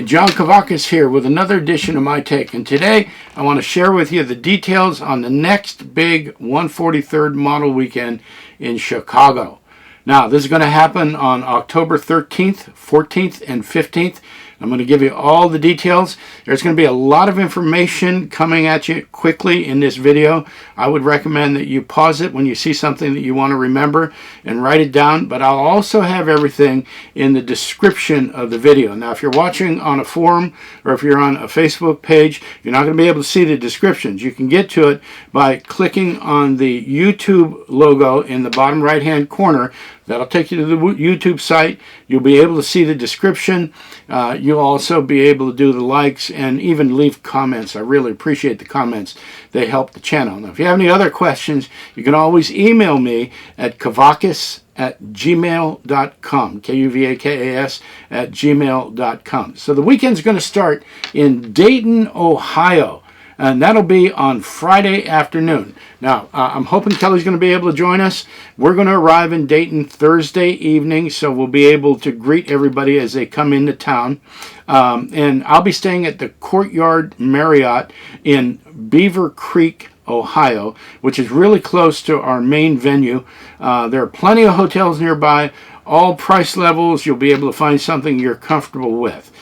John Kavakis here with another edition of My Take, and today I want to share with you the details on the next big 143rd model weekend in Chicago. Now, this is going to happen on October 13th, 14th, and 15th. I'm going to give you all the details. There's going to be a lot of information coming at you quickly in this video. I would recommend that you pause it when you see something that you want to remember and write it down, but I'll also have everything in the description of the video. Now, if you're watching on a forum or if you're on a Facebook page, you're not going to be able to see the descriptions. You can get to it by clicking on the YouTube logo in the bottom right-hand corner. That'll take you to the YouTube site. You'll be able to see the description. You'll also be able to do the likes and even leave comments. I really appreciate the comments. They help the channel. Now, if you have any other questions, you can always email me at kavakis@gmail.com, Kuvakas @gmail.com. So the weekend's going to start in Dayton, Ohio. And that'll be on Friday afternoon. Now, I'm hoping Kelly's going to be able to join us. We're going to arrive in Dayton Thursday evening, so we'll be able to greet everybody as they come into town. And I'll be staying at the Courtyard Marriott in Beaver Creek, Ohio, which is really close to our main venue. There are plenty of hotels nearby, all price levels. You'll be able to find something you're comfortable with.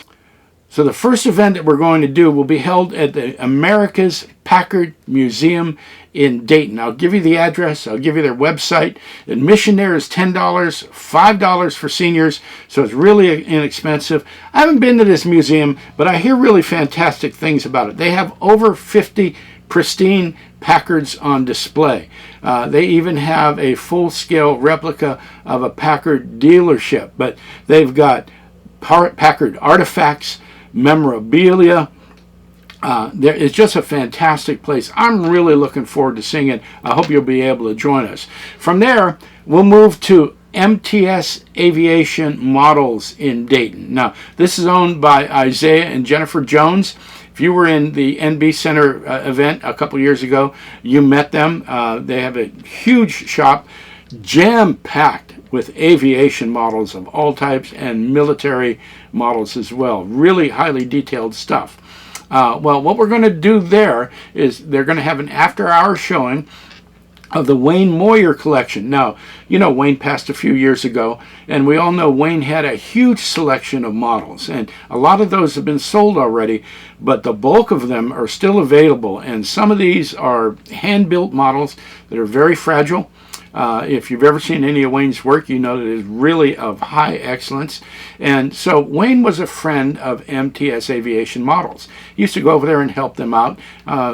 So the first event that we're going to do will be held at the America's Packard Museum in Dayton. I'll give you the address. I'll give you their website. Admission there is $10, $5 for seniors, so it's really inexpensive. I haven't been to this museum, but I hear really fantastic things about it. They have over 50 pristine Packards on display. They even have a full-scale replica of a Packard dealership, but they've got Packard artifacts, memorabilia. It's just a fantastic place. I'm really looking forward to seeing it. I hope you'll be able to join us. From there, we'll move to MTS Aviation Models in Dayton. Now, this is owned by Isaiah and Jennifer Jones. If you were in the NB Center event a couple years ago, you met them. They have a huge shop, jam-packed with aviation models of all types and military models as well. Really highly detailed stuff. Well, what we're going to do there is they're going to have an after-hour showing of the Wayne Moyer collection. Now, you know, Wayne passed a few years ago, and we all know Wayne had a huge selection of models, and a lot of those have been sold already, but the bulk of them are still available, and some of these are hand-built models that are very fragile. If you've ever seen any of Wayne's work, you know that it is really of high excellence. And so Wayne was a friend of MTS Aviation Models. He used to go over there and help them out.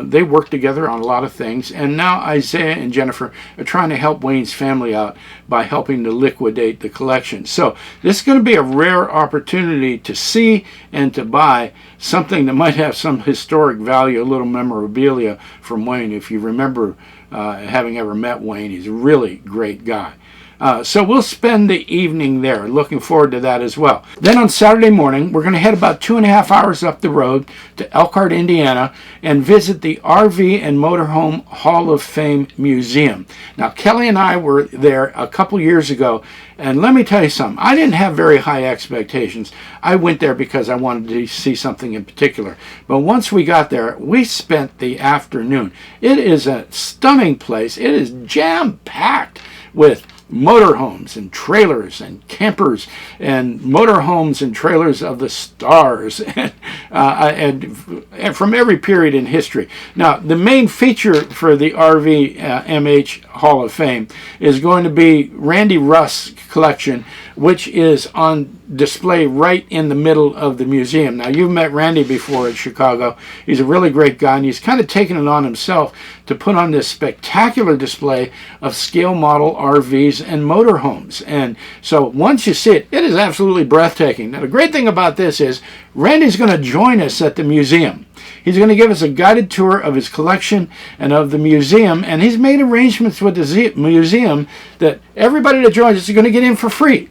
They worked together on a lot of things. And now Isaiah and Jennifer are trying to help Wayne's family out by helping to liquidate the collection. So this is going to be a rare opportunity to see and to buy something that might have some historic value, a little memorabilia from Wayne. If you remember having ever met Wayne, he's a really great guy. So we'll spend the evening there. Looking forward to that as well. Then on Saturday morning, we're going to head about 2.5 hours up the road to Elkhart, Indiana, and visit the RV and Motorhome Hall of Fame Museum. Now, Kelly and I were there a couple years ago, and let me tell you something. I didn't have very high expectations. I went there because I wanted to see something in particular. But once we got there, we spent the afternoon. It is a stunning place. It is jam-packed with motorhomes and trailers and campers and motorhomes and trailers of the stars and from every period in history. Now, the main feature for the RV MH Hall of Fame is going to be Randy Russ's collection, which is on display right in the middle of the museum. Now, you've met Randy before at Chicago. He's a really great guy, and he's kind of taken it on himself to put on this spectacular display of scale model RVs and motorhomes. And so once you see it, it is absolutely breathtaking. Now, the great thing about this is Randy's going to join us at the museum. He's going to give us a guided tour of his collection and of the museum, and he's made arrangements with the museum that everybody that joins us is going to get in for free.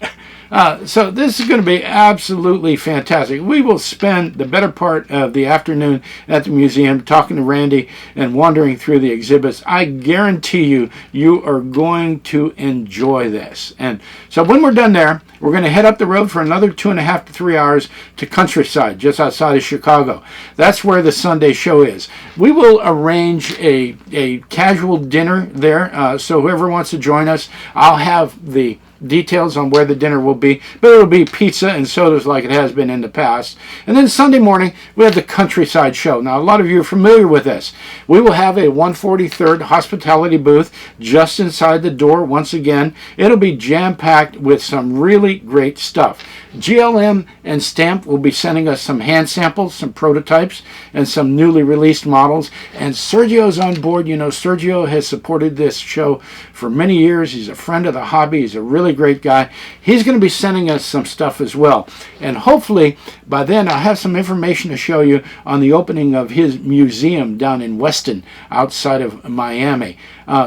So this is going to be absolutely fantastic. We will spend the better part of the afternoon at the museum talking to Randy and wandering through the exhibits. I guarantee you, you are going to enjoy this. And so when we're done there, we're going to head up the road for another 2.5 to 3 hours to Countryside, just outside of Chicago. That's where the Sunday show is. We will arrange a casual dinner there, so whoever wants to join us, I'll have the details on where the dinner will be, but it'll be pizza and sodas like it has been in the past. And then Sunday morning, we have the Countryside show. Now, a lot of you are familiar with this. We will have a 143rd hospitality booth just inside the door once again. It'll be jam-packed with some really great stuff. GLM and Stamp will be sending us some hand samples, some prototypes, and some newly released models. And Sergio's on board. You know, Sergio has supported this show for many years. He's a friend of the hobby. He's a really great guy. He's going to be sending us some stuff as well. And hopefully by then I'll have some information to show you on the opening of his museum down in Weston outside of Miami.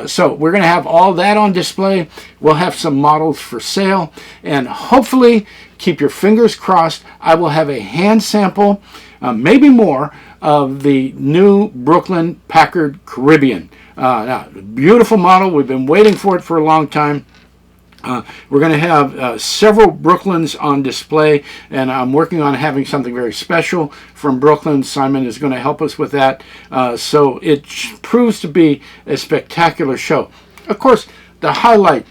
So we're going to have all that on display. We'll have some models for sale, and hopefully, keep your fingers crossed, I will have a hand sample, maybe more, of the new Brooklyn Packard Caribbean. Now, beautiful model. We've been waiting for it for a long time. We're going to have several Brooklyns on display, and I'm working on having something very special from Brooklyn. Simon is going to help us with that. So it proves to be a spectacular show. Of course, the highlight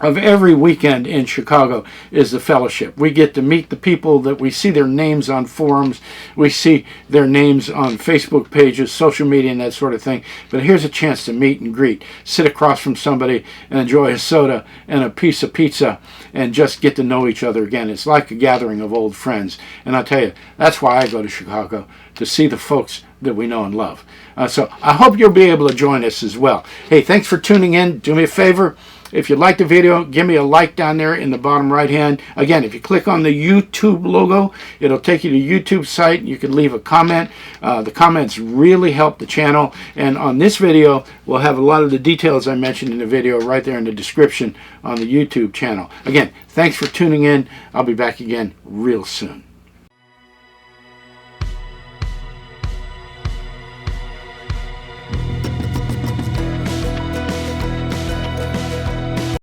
of every weekend in Chicago is the fellowship. We get to meet the people that we see their names on forums, we see their names on Facebook pages, social media, and that sort of thing. But here's a chance to meet and greet, sit across from somebody and enjoy a soda and a piece of pizza and just get to know each other again. It's like a gathering of old friends. And I tell you, that's why I go to Chicago, to see the folks that we know and love. So I hope you'll be able to join us as well. Hey, thanks for tuning in. Do me a favor. If you like the video, give me a like down there in the bottom right hand. Again, if you click on the YouTube logo, it'll take you to YouTube site. You can leave a comment. The comments really help the channel. And on this video, we'll have a lot of the details I mentioned in the video right there in the description on the YouTube channel. Again, thanks for tuning in. I'll be back again real soon.